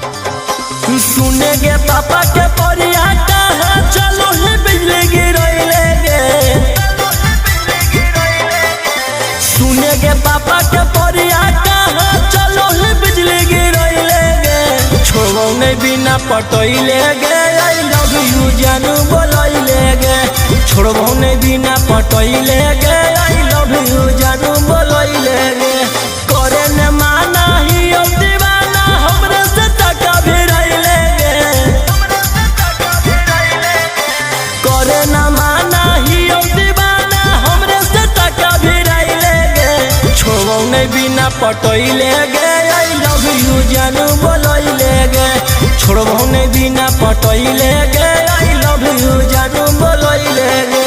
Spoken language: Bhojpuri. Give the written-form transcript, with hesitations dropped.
सुने गे पापा के परिया कहा चलो ही बिजली गिरैले गे। सुने गे पापा के परिया कहा चलो ही बिजली गिरैले गे। छोड़ो नहीं बिना पटैले गे आई लव यू जानू बोलैले गे। छोड़ो नहीं बिना पटैले गे आई लव यू जानू बोलैले गे। करे न माना ही अब दीवाना हमरे से टका भिड़ैले गे। करे न माना ही अब दीवाना हमरे से टका भिड़ैले गे। छोड़ो नहीं बिना पटैले गे आई लव यू जानू बोलैले गे। छोड़ो नहीं बिना पटैले गे आई लव यू जानू बोलैले गे।